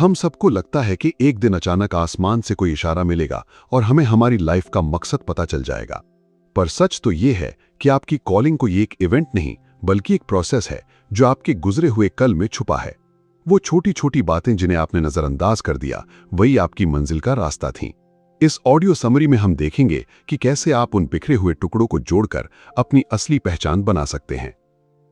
हम सबको लगता है कि एक दिन अचानक आसमान से कोई इशारा मिलेगा और हमें हमारी लाइफ का मकसद पता चल जाएगा। पर सच तो ये है कि आपकी कॉलिंग कोई एक इवेंट नहीं बल्कि एक प्रोसेस है जो आपके गुजरे हुए कल में छुपा है। वो छोटी छोटी बातें जिन्हें आपने नजरअंदाज कर दिया वही आपकी मंजिल का रास्ता थीं। इस ऑडियो समरी में हम देखेंगे कि कैसे आप उन बिखरे हुए टुकड़ों को जोड़कर अपनी असली पहचान बना सकते हैं।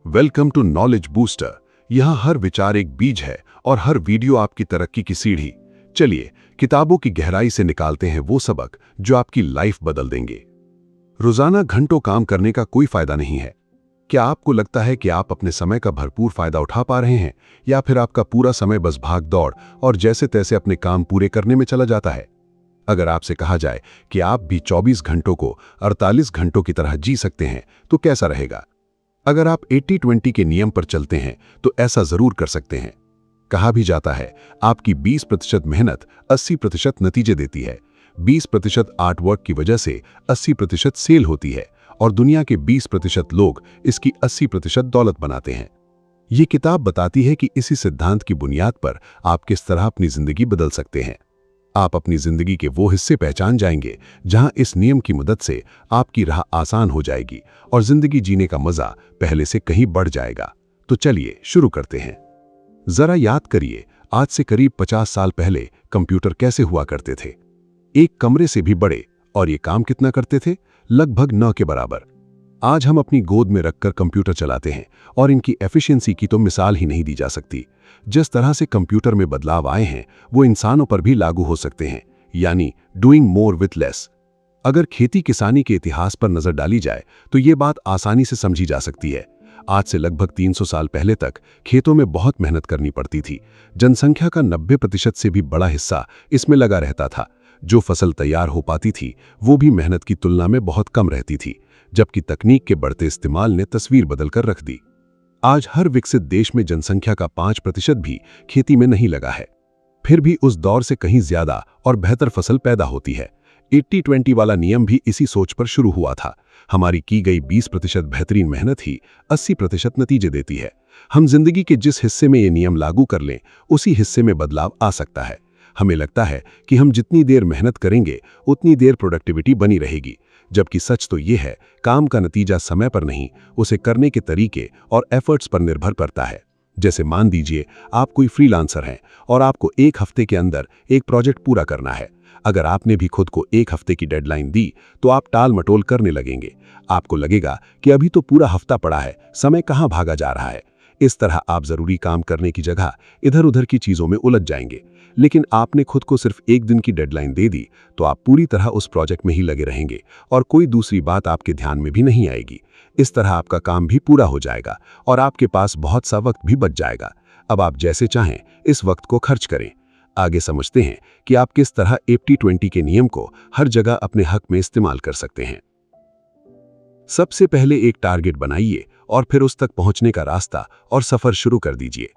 Welcome to knowledge booster. यहाँ हर विचार एक बीज है और हर वीडियो आपकी तरक्की की सीढ़ी। चलिए किताबों की गहराई से निकालते हैं वो सबक जो आपकी लाइफ बदल देंगे। रोजाना घंटों काम करने का कोई फायदा नहीं है। क्या आपको लगता है कि आप अपने समय का भरपूर फायदा उठा पा रहे हैं, या फिर आपका पूरा समय बस भाग दौड़ और जैसे तैसे अपने काम पूरे करने में चला जाता है? अगर आपसे कहा जाए कि आप भी 24 घंटों को 48 घंटों की तरह जी सकते हैं तो कैसा रहेगा? अगर आप 80-20 के नियम पर चलते हैं तो ऐसा जरूर कर सकते हैं। कहा भी जाता है आपकी 20% मेहनत 80% नतीजे देती है। 20% आर्टवर्क की वजह से 80% सेल होती है और दुनिया के 20% लोग इसकी 80% दौलत बनाते हैं। ये किताब बताती है कि इसी सिद्धांत की बुनियाद पर आप किस तरह अपनी जिंदगी बदल सकते हैं। आप अपनी जिंदगी के वो हिस्से पहचान जाएंगे जहां इस नियम की मदद से आपकी राह आसान हो जाएगी और जिंदगी जीने का मजा पहले से कहीं बढ़ जाएगा। तो चलिए शुरू करते हैं। जरा याद करिए, आज से करीब 50 साल पहले कंप्यूटर कैसे हुआ करते थे। एक कमरे से भी बड़े, और ये काम कितना करते थे? लगभग 9 के बराबर। आज हम अपनी गोद में रखकर कंप्यूटर चलाते हैं और इनकी एफिशिएंसी की तो मिसाल ही नहीं दी जा सकती। जिस तरह से कंप्यूटर में बदलाव आए हैं वो इंसानों पर भी लागू हो सकते हैं, यानी डूइंग मोर विथ लेस। अगर खेती किसानी के इतिहास पर नजर डाली जाए तो ये बात आसानी से समझी जा सकती है। आज से लगभग 300 साल पहले तक खेतों में बहुत मेहनत करनी पड़ती थी। जनसंख्या का 90% से भी बड़ा हिस्सा इसमें लगा रहता था। जो फसल तैयार हो पाती थी वो भी मेहनत की तुलना में बहुत कम रहती थी, जबकि तकनीक के बढ़ते इस्तेमाल ने तस्वीर बदलकर रख दी। आज हर विकसित देश में जनसंख्या का 5% भी खेती में नहीं लगा है। फिर भी उस दौर से कहीं ज्यादा और बेहतर फसल पैदा होती है। 80-20 वाला नियम भी इसी सोच पर शुरू हुआ था। हमारी की गई 20% बेहतरीन मेहनत ही 80% नतीजे देती है। हम जिंदगी के जिस हिस्से में ये नियम लागू कर लें उसी हिस्से में बदलाव आ सकता है। हमें लगता है कि हम जितनी देर मेहनत करेंगे उतनी देर प्रोडक्टिविटी बनी रहेगी, जबकि सच तो ये है काम का नतीजा समय पर नहीं, उसे करने के तरीके और एफर्ट्स पर निर्भर करता है। जैसे मान दीजिए आप कोई फ्रीलांसर हैं और आपको 1 हफ्ते के अंदर एक प्रोजेक्ट पूरा करना है। अगर आपने भी खुद को 1 हफ्ते की डेडलाइन दी तो आप टाल मटोल करने लगेंगे। आपको लगेगा कि अभी तो पूरा हफ्ता पड़ा है, समय कहाँ भागा जा रहा है। इस तरह आप जरूरी काम करने की जगह इधर उधर की चीजों में उलझ जाएंगे। लेकिन आपने खुद को सिर्फ 1 दिन की डेडलाइन दे दी तो आप पूरी तरह उस प्रोजेक्ट में ही लगे रहेंगे और कोई दूसरी बात आपके ध्यान में भी नहीं आएगी। इस तरह आपका काम भी पूरा हो जाएगा और आपके पास बहुत सा वक्त भी बच जाएगा। अब आप जैसे चाहें इस वक्त को खर्च करें। आगे समझते हैं कि आप किस तरह 80-20 के नियम को हर जगह अपने हक में इस्तेमाल कर सकते हैं। सबसे पहले एक टारगेट बनाइए और फिर उस तक पहुंचने का रास्ता और सफर शुरू कर दीजिए।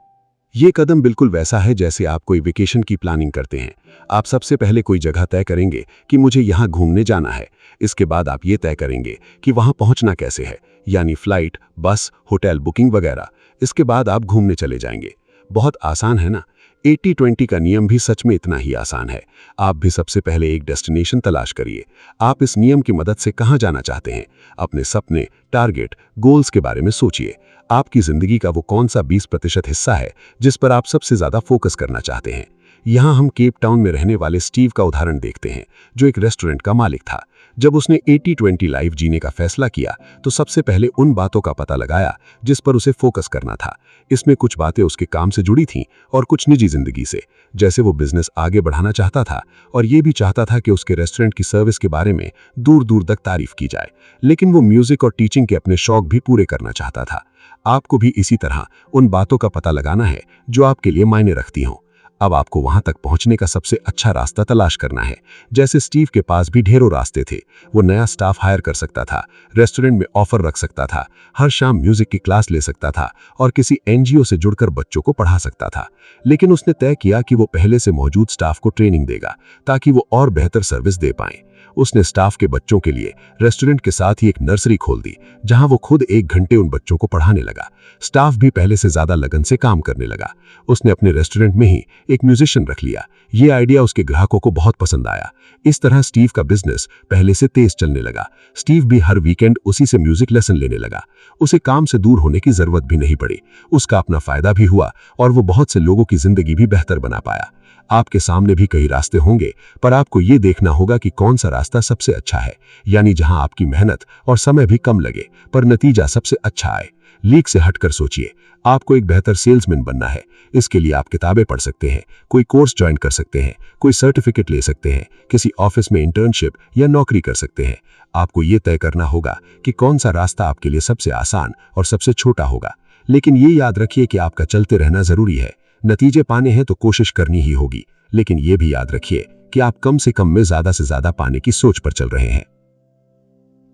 ये कदम बिल्कुल वैसा है जैसे आप कोई वेकेशन की प्लानिंग करते हैं। आप सबसे पहले कोई जगह तय करेंगे कि मुझे यहाँ घूमने जाना है। इसके बाद आप ये तय करेंगे कि वहाँ पहुँचना कैसे है, यानी फ्लाइट, बस, होटल बुकिंग वगैरह। इसके बाद आप घूमने चले जाएंगे। बहुत आसान है ना? 80-20 का नियम भी सच में इतना ही आसान है। आप भी सबसे पहले एक डेस्टिनेशन तलाश करिए। आप इस नियम की मदद से कहाँ जाना चाहते हैं? अपने सपने, टारगेट, गोल्स के बारे में सोचिए। आपकी जिंदगी का वो कौन सा 20% हिस्सा है जिस पर आप सबसे ज्यादा फोकस करना चाहते हैं? यहाँ हम केप टाउन में रहने वाले स्टीव का उदाहरण देखते हैं, जो एक रेस्टोरेंट का मालिक था। जब उसने 80-20 लाइफ जीने का फैसला किया तो सबसे पहले उन बातों का पता लगाया जिस पर उसे फोकस करना था। इसमें कुछ बातें उसके काम से जुड़ी थीं और कुछ निजी जिंदगी से। जैसे वो बिजनेस आगे बढ़ाना चाहता था और ये भी चाहता था कि उसके रेस्टोरेंट की सर्विस के बारे में दूर दूर तक तारीफ की जाए। लेकिन वो म्यूजिक और टीचिंग के अपने शौक भी पूरे करना चाहता था। आपको भी इसी तरह उन बातों का पता लगाना है जो आपके लिए मायने रखती हों। अब आपको वहां तक पहुंचने का सबसे अच्छा रास्ता तलाश करना है। जैसे स्टीव के पास भी ढेरों रास्ते थे। वो नया स्टाफ हायर कर सकता था, रेस्टोरेंट में ऑफर रख सकता था, हर शाम म्यूजिक की क्लास ले सकता था और किसी एनजीओ से जुड़कर बच्चों को पढ़ा सकता था। लेकिन उसने तय किया कि वो पहले से मौजूद स्टाफ को ट्रेनिंग देगा ताकि वो और बेहतर सर्विस दे पाएं। उसने स्टाफ के बच्चों के लिए रेस्टोरेंट के साथ ही एक नर्सरी खोल दी, जहां वो खुद 1 घंटे उन बच्चों को पढ़ाने लगा। स्टाफ भी पहले से ज्यादा लगन से काम करने लगा। उसने अपने रेस्टोरेंट में ही एक म्यूजिशियन रख लिया। ये आइडिया उसके ग्राहकों को बहुत पसंद आया। इस तरह स्टीव का बिजनेस पहले से तेज चलने लगा। स्टीव भी हर वीकेंड उसी से म्यूजिक लेसन लेने लगा। उसे काम से दूर होने की जरूरत भी नहीं पड़ी। उसका अपना फायदा भी हुआ और वो बहुत से लोगों की जिंदगी भी बेहतर बना पाया। आपके सामने भी कई रास्ते होंगे, पर आपको ये देखना होगा कि कौन सा रास्ता सबसे अच्छा है, यानी जहां आपकी मेहनत और समय भी कम लगे पर नतीजा सबसे अच्छा आए। लीक से हटकर सोचिए। आपको एक बेहतर सेल्समैन बनना है। इसके लिए आप किताबें पढ़ सकते हैं, कोई कोर्स ज्वाइन कर सकते हैं, कोई सर्टिफिकेट ले सकते हैं, किसी ऑफिस में इंटर्नशिप या नौकरी कर सकते हैं। आपको ये तय करना होगा कि कौन सा रास्ता आपके लिए सबसे आसान और सबसे छोटा होगा। लेकिन ये याद रखिए कि आपका चलते रहना जरूरी है। नतीजे पाने हैं तो कोशिश करनी ही होगी, लेकिन यह भी याद रखिए कि आप कम से कम में ज्यादा से ज्यादा पाने की सोच पर चल रहे हैं।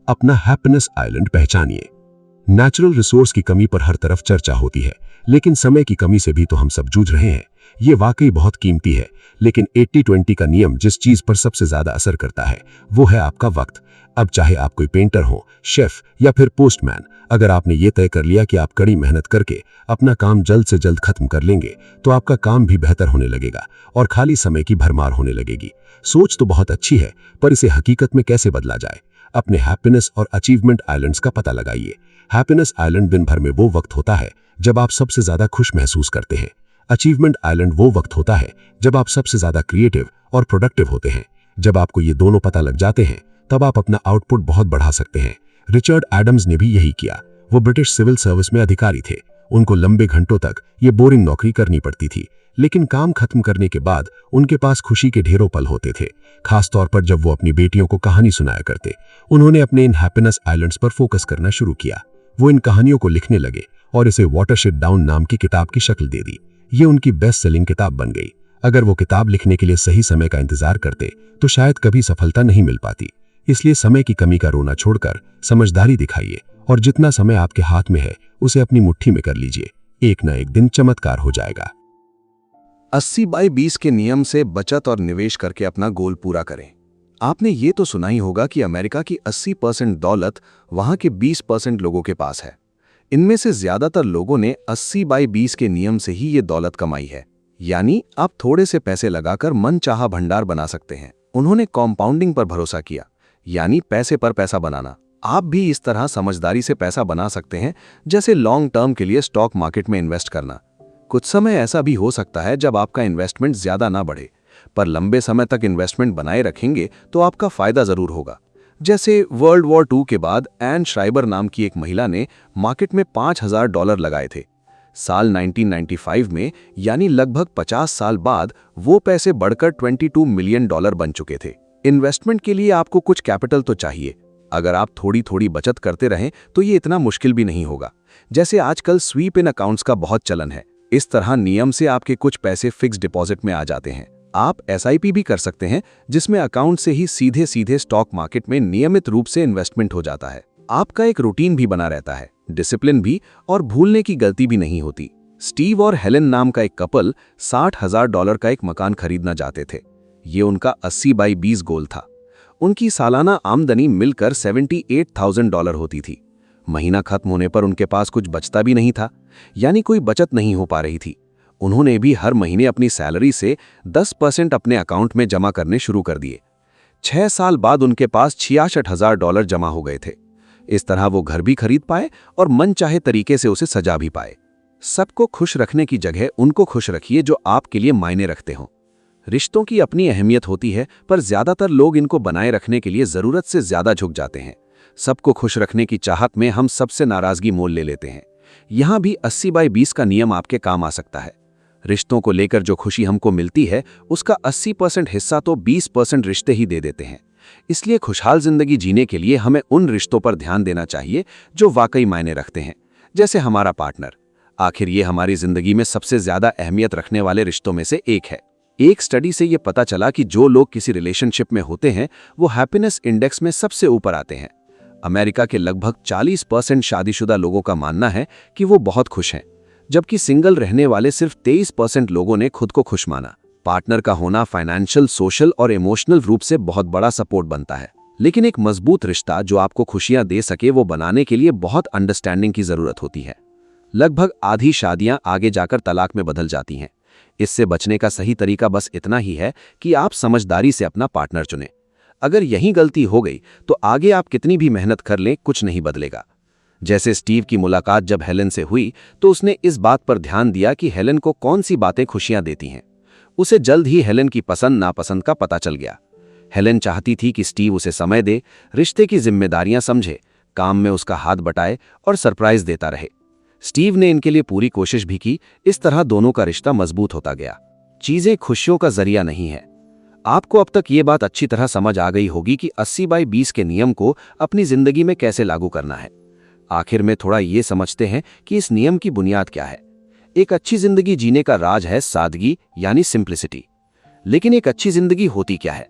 अपना हैप्पीनेस आइलैंड पहचानिए। नेचुरल रिसोर्स की कमी पर हर तरफ चर्चा होती है, लेकिन समय की कमी से भी तो हम सब जूझ रहे हैं। ये वाकई बहुत कीमती है, लेकिन 80-20 का नियम जिस चीज पर सबसे ज्यादा असर करता है वो है आपका वक्त। अब चाहे आप कोई पेंटर हो, शेफ या फिर पोस्टमैन, अगर आपने ये तय कर लिया कि आप कड़ी मेहनत करके अपना काम जल्द से जल्द खत्म कर लेंगे, तो आपका काम भी बेहतर होने लगेगा और खाली समय की भरमार होने लगेगी। सोच तो बहुत अच्छी है, पर इसे हकीकत में कैसे बदला जाए? अपने हैप्पीनेस और अचीवमेंट आइलैंड्स का पता लगाइए। हैप्पीनेस आइलैंड दिन भर में वो वक्त होता है जब आप सबसे ज्यादा खुश महसूस करते हैं। अचीवमेंट आइलैंड वो वक्त होता है जब आप सबसे ज्यादा क्रिएटिव और प्रोडक्टिव होते हैं। जब आपको ये दोनों पता लग जाते हैं, तब आप अपना आउटपुट बहुत बढ़ा सकते हैं। रिचर्ड एडम्स ने भी यही किया। वो ब्रिटिश सिविल सर्विस में अधिकारी थे। उनको लंबे घंटों तक ये बोरिंग नौकरी करनी पड़ती थी, लेकिन काम खत्म करने के बाद उनके पास खुशी के ढेरों पल होते थे, खासतौर पर जब वो अपनी बेटियों को कहानी सुनाया करते। उन्होंने अपने इन हैप्पीनेस आइलैंड्स पर फोकस करना शुरू किया। वो इन कहानियों को लिखने लगे और इसे वाटरशेड डाउन नाम की किताब की शक्ल दे दी। ये उनकी बेस्ट सेलिंग किताब बन गई। अगर वो किताब लिखने के लिए सही समय का इंतजार करते तो शायद कभी सफलता नहीं मिल पाती। इसलिए समय की कमी का रोना छोड़कर समझदारी दिखाइए और जितना समय आपके हाथ में है उसे अपनी मुट्ठी में कर लीजिए। एक ना एक दिन चमत्कार हो जाएगा। 80/20 के नियम से बचत और निवेश करके अपना गोल पूरा करें। आपने ये तो सुना ही होगा कि अमेरिका की 80% दौलत वहां के 20% लोगों के पास है। इनमें से ज्यादातर लोगों ने 80/20 के नियम से ही ये दौलत कमाई है, यानी आप थोड़े से पैसे लगाकर मनचाहा भंडार बना सकते हैं। उन्होंने कॉम्पाउंडिंग पर भरोसा किया, यानी पैसे पर पैसा बनाना। आप भी इस तरह समझदारी से पैसा बना सकते हैं, जैसे लॉन्ग टर्म के लिए स्टॉक मार्केट में इन्वेस्ट करना। कुछ समय ऐसा भी हो सकता है जब आपका इन्वेस्टमेंट ज्यादा ना बढ़े, पर लंबे समय तक इन्वेस्टमेंट बनाए रखेंगे तो आपका फायदा जरूर होगा। जैसे वर्ल्ड वॉर 2 के बाद एन श्राइबर नाम की एक महिला ने मार्केट में $5000 लगाए थे। साल 1995 में, यानी लगभग 50 साल बाद, वो पैसे बढ़कर $22 मिलियन बन चुके थे। इन्वेस्टमेंट के लिए आपको कुछ कैपिटल तो चाहिए। अगर आप थोड़ी थोड़ी बचत करते रहें तो ये इतना मुश्किल भी नहीं होगा। जैसे आजकल स्वीप इन अकाउंट्स का बहुत चलन है, इस तरह नियम से आपके कुछ पैसे फिक्स डिपॉजिट में आ जाते हैं। आप एसआईपी भी कर सकते हैं, जिसमें अकाउंट से ही सीधे सीधे स्टॉक मार्केट में नियमित रूप से इन्वेस्टमेंट हो जाता है। आपका एक रूटीन भी बना रहता है, डिसिप्लिन भी, और भूलने की गलती भी नहीं होती। स्टीव और हेलेन नाम का एक कपल $60,000 का एक मकान खरीदना चाहते थे। ये उनका 80/20 गोल था। उनकी सालाना आमदनी मिलकर $78,000 होती थी। महीना खत्म होने पर उनके पास कुछ बचता भी नहीं था, यानी कोई बचत नहीं हो पा रही थी। उन्होंने भी हर महीने अपनी सैलरी से 10% अपने अकाउंट में जमा करने शुरू कर दिए। 6 साल बाद उनके पास $66,000 जमा हो गए थे। इस तरह वो घर भी खरीद पाए और मनचाहे तरीके से उसे सजा भी पाए। सबको खुश रखने की जगह उनको खुश रखिए जो आपके लिए मायने रखते हों। रिश्तों की अपनी अहमियत होती है, पर ज्यादातर लोग इनको बनाए रखने के लिए जरूरत से ज्यादा झुक जाते हैं। सबको खुश रखने की चाहत में हम सबसे नाराजगी मोल ले लेते हैं। यहां भी 80/20 का नियम आपके काम आ सकता है। रिश्तों को लेकर जो खुशी हमको मिलती है, उसका 80% हिस्सा तो 20% रिश्ते ही दे देते हैं। इसलिए खुशहाल जिंदगी जीने के लिए हमें उन रिश्तों पर ध्यान देना चाहिए जो वाकई मायने रखते हैं, जैसे हमारा पार्टनर। आखिर ये हमारी जिंदगी में सबसे ज्यादा अहमियत रखने वाले रिश्तों में से एक है। एक स्टडी से ये पता चला कि जो लोग किसी रिलेशनशिप में होते हैं वो हैप्पीनेस इंडेक्स में सबसे ऊपर आते हैं। अमेरिका के लगभग 40% शादीशुदा लोगों का मानना है कि वो बहुत खुश हैं, जबकि सिंगल रहने वाले सिर्फ 23% लोगों ने खुद को खुश माना। पार्टनर का होना फाइनेंशियल, सोशल और इमोशनल रूप से बहुत बड़ा सपोर्ट बनता है। लेकिन एक मजबूत रिश्ता जो आपको खुशियां दे सके वो बनाने के लिए बहुत अंडरस्टैंडिंग की जरूरत होती है। लगभग आधी शादियां आगे जाकर तलाक में बदल जाती हैं। इससे बचने का सही तरीका बस इतना ही है कि आप समझदारी से अपना पार्टनर चुनें। अगर यही गलती हो गई तो आगे आप कितनी भी मेहनत कर लें कुछ नहीं बदलेगा। जैसे स्टीव की मुलाकात जब हेलेन से हुई तो उसने इस बात पर ध्यान दिया कि हेलेन को कौन सी बातें खुशियां देती हैं। उसे जल्द ही हेलेन की पसंद नापसंद का पता चल गया। हेलेन चाहती थी कि स्टीव उसे समय दे, रिश्ते की जिम्मेदारियां समझे, काम में उसका हाथ बटाए और सरप्राइज देता रहे। स्टीव ने इनके लिए पूरी कोशिश भी की। इस तरह दोनों का रिश्ता मजबूत होता गया। चीजें खुशियों का जरिया नहीं है। आपको अब तक ये बात अच्छी तरह समझ आ गई होगी कि 80/20 के नियम को अपनी जिंदगी में कैसे लागू करना है। आखिर में थोड़ा ये समझते हैं कि इस नियम की बुनियाद क्या है। एक अच्छी जिंदगी जीने का राज है सादगी यानी सिंप्लिसिटी। लेकिन एक अच्छी जिंदगी होती क्या है?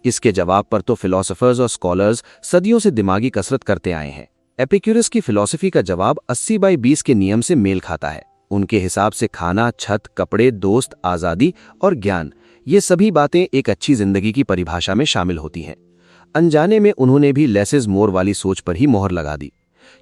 इसके जवाब पर तो फिलोसोफर्स और स्कॉलर्स सदियों से दिमागी कसरत करते आए हैं। एपिक्यूरस की फिलॉसफी का जवाब 80/20 के नियम से मेल खाता है। उनके हिसाब से खाना, छत, कपड़े, दोस्त, आज़ादी और ज्ञान, ये सभी बातें एक अच्छी जिंदगी की परिभाषा में शामिल होती हैं। अनजाने में उन्होंने भी लेस इज मोर वाली सोच पर ही मोहर लगा दी,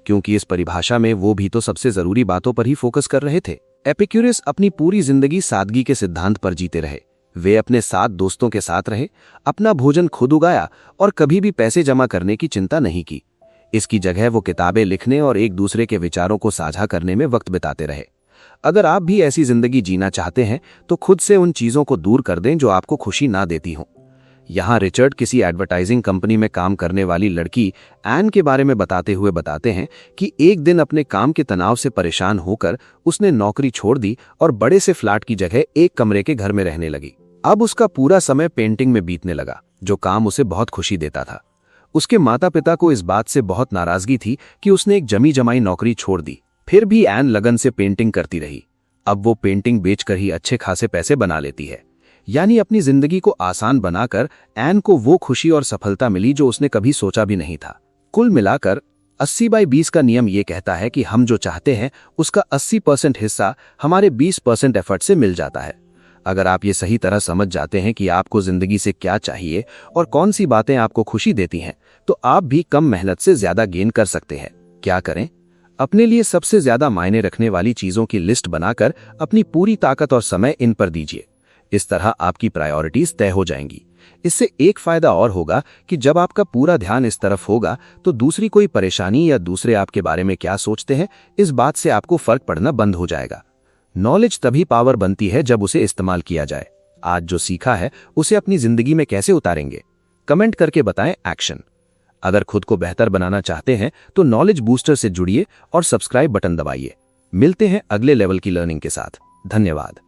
क्योंकि इस परिभाषा में वो भी तो सबसे जरूरी बातों पर ही फोकस कर रहे थे। एपिक्यूरस अपनी पूरी जिंदगी सादगी के सिद्धांत पर जीते रहे। वे अपने 7 दोस्तों के साथ रहे, अपना भोजन खुद उगाया और कभी भी पैसे जमा करने की चिंता नहीं की। इसकी जगह वो किताबें लिखने और एक दूसरे के विचारों को साझा करने में वक्त बिताते रहे। अगर आप भी ऐसी जिंदगी जीना चाहते हैं तो खुद से उन चीजों को दूर कर दें जो आपको खुशी ना देती हों। यहाँ रिचर्ड किसी एडवर्टाइजिंग कंपनी में काम करने वाली लड़की एन के बारे में बताते हुए बताते हैं कि एक दिन अपने काम के तनाव से परेशान होकर उसने नौकरी छोड़ दी और बड़े से फ्लैट की जगह एक कमरे के घर में रहने लगी। अब उसका पूरा समय पेंटिंग में बीतने लगा, जो काम उसे बहुत खुशी देता था। उसके माता पिता को इस बात से बहुत नाराजगी थी कि उसने एक जमी जमाई नौकरी छोड़ दी। फिर भी एन लगन से पेंटिंग करती रही। अब वो पेंटिंग बेचकर ही अच्छे खासे पैसे बना लेती है। यानी अपनी जिंदगी को आसान बनाकर एन को वो खुशी और सफलता मिली जो उसने कभी सोचा भी नहीं था। कुल मिलाकर 80/20 का नियम ये कहता है कि हम जो चाहते हैं उसका 80% हिस्सा हमारे 20% एफर्ट से मिल जाता है। अगर आप ये सही तरह समझ जाते हैं कि आपको जिंदगी से क्या चाहिए और कौन सी बातें आपको खुशी देती हैं, तो आप भी कम मेहनत से ज्यादा गेन कर सकते हैं। क्या करें? अपने लिए सबसे ज्यादा मायने रखने वाली चीजों की लिस्ट बनाकर अपनी पूरी ताकत और समय इन पर दीजिए। इस तरह आपकी प्रायोरिटीज तय हो जाएंगी। इससे एक फायदा और होगा कि जब आपका पूरा ध्यान इस तरफ होगा तो दूसरी कोई परेशानी या दूसरे आपके बारे में क्या सोचते हैं, इस बात से आपको फर्क पड़ना बंद हो जाएगा। नॉलेज तभी पावर बनती है जब उसे इस्तेमाल किया जाए। आज जो सीखा है उसे अपनी जिंदगी में कैसे उतारेंगे? कमेंट करके बताएं एक्शन। अगर खुद को बेहतर बनाना चाहते हैं तो नॉलेज बूस्टर से जुड़िए और सब्सक्राइब बटन दबाइए। मिलते हैं अगले लेवल की लर्निंग के साथ। धन्यवाद।